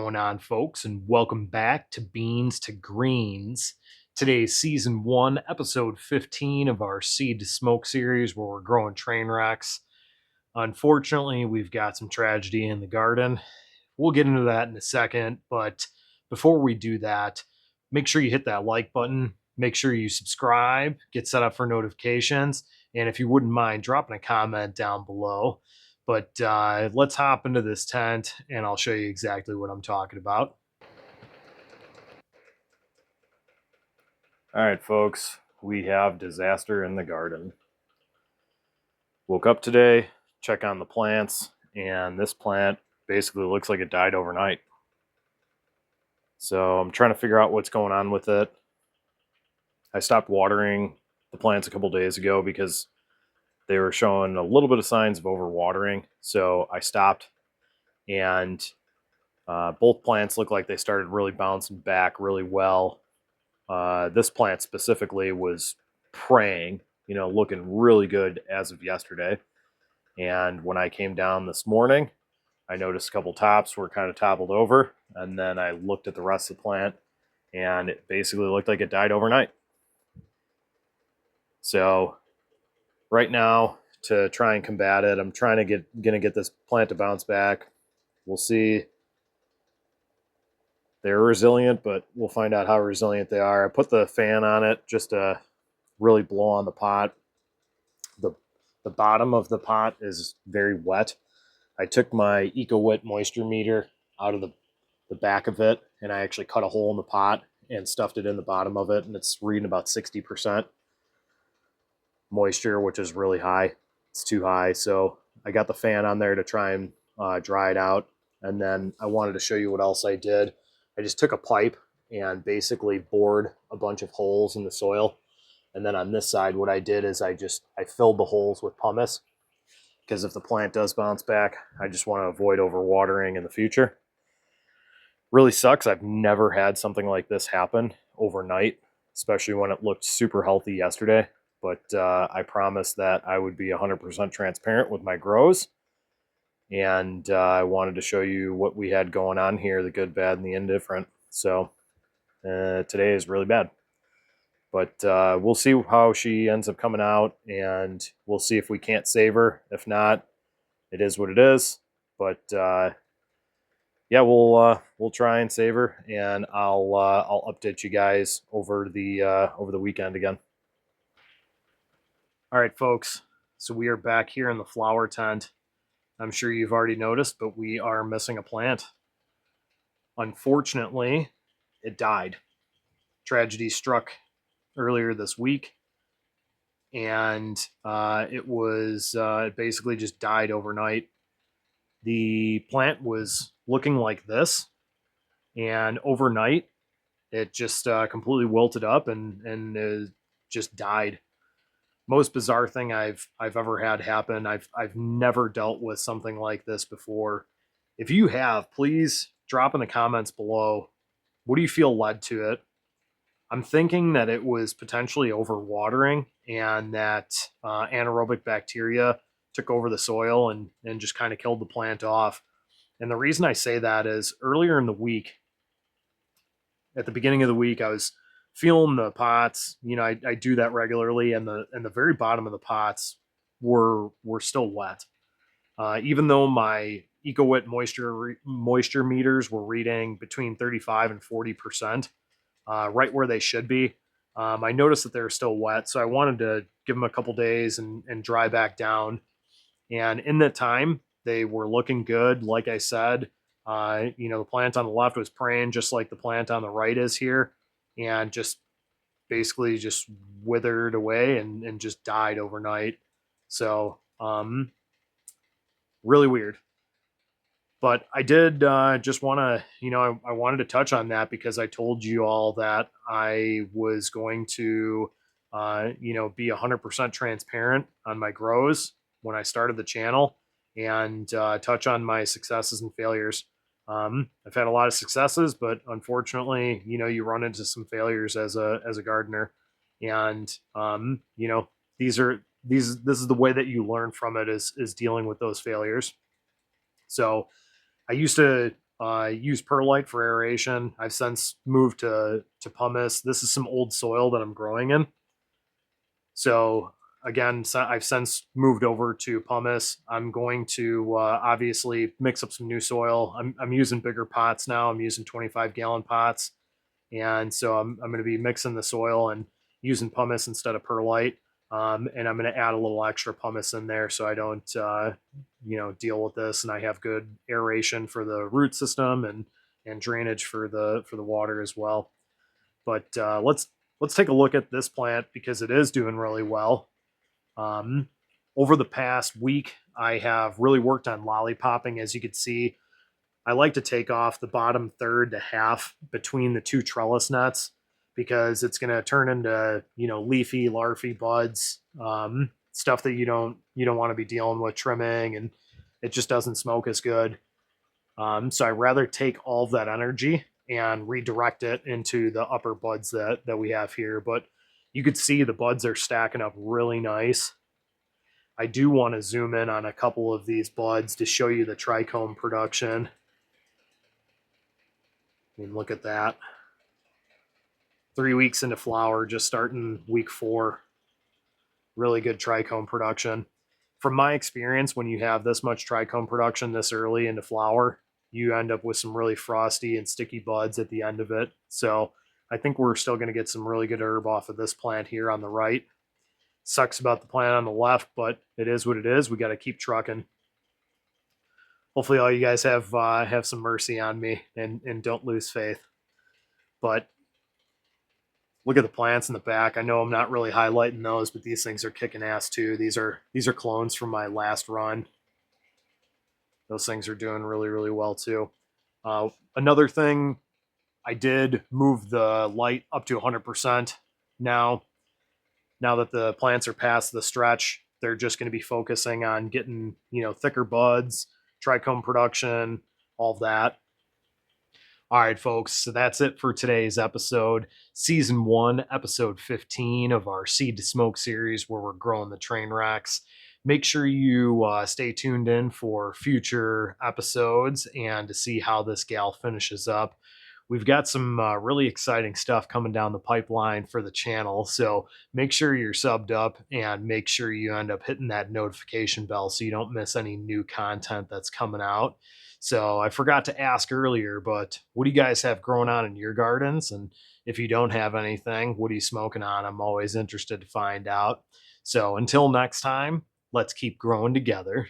going on, folks, and welcome back to Beans to Greens. Today's season 1, episode 15 of our Seed to Smoke series, where we're growing Trainwrecks. Unfortunately, we've got some tragedy in the garden. We'll get into that in a second, but before we do that, make sure you hit that like button, make sure you subscribe, get set up for notifications, and if you wouldn't mind dropping a comment down below. But let's hop into this tent and I'll show you exactly what I'm talking about. All right, folks, we have disaster in the garden. Woke up today, check on the plants, and this plant basically looks like it died overnight. So I'm trying to figure out what's going on with it. I stopped watering the plants a couple days ago because they were showing a little bit of signs of overwatering. So I stopped, and both plants look like they started really bouncing back really well. This plant specifically was praying, looking really good as of yesterday. And when I came down this morning, I noticed a couple tops were kind of toppled over. And then I looked at the rest of the plant, and it basically looked like it died overnight. So right now, to try and combat it, I'm gonna get this plant to bounce back. We'll see. They're resilient, but we'll find out how resilient they are. I put the fan on it just to really blow on the pot. The bottom of the pot is very wet. I took my EcoWit moisture meter out of the back of it, and I actually cut a hole in the pot and stuffed it in the bottom of it, and it's reading about 60% moisture, which is really high. It's too high, so I got the fan on there to try and dry it out. And then I wanted to show you what else I did. I just took a pipe and basically bored a bunch of holes in the soil. And then on this side, what I did is I filled the holes with pumice, because if the plant does bounce back, I just want to avoid overwatering in the future. Really sucks. I've never had something like this happen overnight, especially when it looked super healthy yesterday. But I promised that I would be 100% transparent with my grows. And I wanted to show you what we had going on here, the good, bad, and the indifferent. So today is really bad. But we'll see how she ends up coming out, and we'll see if we can't save her. If not, it is what it is. But yeah, we'll try and save her, and I'll update you guys over the weekend again. All right, folks. So we are back here in the flower tent. I'm sure you've already noticed, but we are missing a plant. Unfortunately, it died. Tragedy struck earlier this week, and it basically just died overnight. The plant was looking like this, and overnight it just completely wilted up and just died. Most bizarre thing I've ever had happen. I've never dealt with something like this before. If you have, please drop in the comments below. What do you feel led to it? I'm thinking that it was potentially overwatering, and that anaerobic bacteria took over the soil and just kind of killed the plant off. And the reason I say that is earlier in the week, at the beginning of the week, I was feeling the pots. I do that regularly, and the very bottom of the pots were still wet. Even though my EcoWit moisture meters were reading between 35 and 40%, right where they should be. I noticed that they were still wet, so I wanted to give them a couple days and dry back down. And in that time, they were looking good. Like I said, the plant on the left was praying just like the plant on the right is here, and just basically just withered away and just died overnight. So really weird. But I did just want to, I wanted to touch on that because I told you all that I was going to, be 100% transparent on my grows when I started the channel, and touch on my successes and failures. I've had a lot of successes, but unfortunately, you run into some failures as a gardener, and this is the way that you learn from it, is dealing with those failures. So I used to use perlite for aeration. I've since moved to pumice. This is some old soil that I'm growing in. So again, I've since moved over to pumice. I'm going to obviously mix up some new soil. I'm using bigger pots now. I'm using 25-gallon pots. And so I'm going to be mixing the soil and using pumice instead of perlite. And I'm going to add a little extra pumice in there so I don't, deal with this, and I have good aeration for the root system and drainage for the water as well. But let's take a look at this plant because it is doing really well. Over the past week, I have really worked on lollipopping. As you can see, I like to take off the bottom third to half between the two trellis nets because it's going to turn into, leafy, larvae buds, stuff that you don't want to be dealing with trimming, and it just doesn't smoke as good. So I rather take all of that energy and redirect it into the upper buds that we have here. But you could see the buds are stacking up really nice. I do want to zoom in on a couple of these buds to show you the trichome production. I mean, look at that. 3 weeks into flower, just starting week 4. Really good trichome production. From my experience, when you have this much trichome production this early into flower, you end up with some really frosty and sticky buds at the end of it. So I think we're still going to get some really good herb off of this plant here on the right. Sucks about the plant on the left, but it is what it is. We got to keep trucking. Hopefully all you guys have some mercy on me and don't lose faith. But look at the plants in the back. I know I'm not really highlighting those, but these things are kicking ass too. These are clones from my last run. Those things are doing really, really well too. Another thing, I did move the light up to 100% now. Now that the plants are past the stretch, they're just going to be focusing on getting, thicker buds, trichome production, all of that. All right, folks, so that's it for today's episode. Season 1, episode 15 of our Seed to Smoke series where we're growing the Trainwrecks. Make sure you stay tuned in for future episodes and to see how this gal finishes up. We've got some really exciting stuff coming down the pipeline for the channel, so make sure you're subbed up and make sure you end up hitting that notification bell so you don't miss any new content that's coming out. So I forgot to ask earlier, but what do you guys have growing on in your gardens? And if you don't have anything, what are you smoking on? I'm always interested to find out. So until next time, let's keep growing together.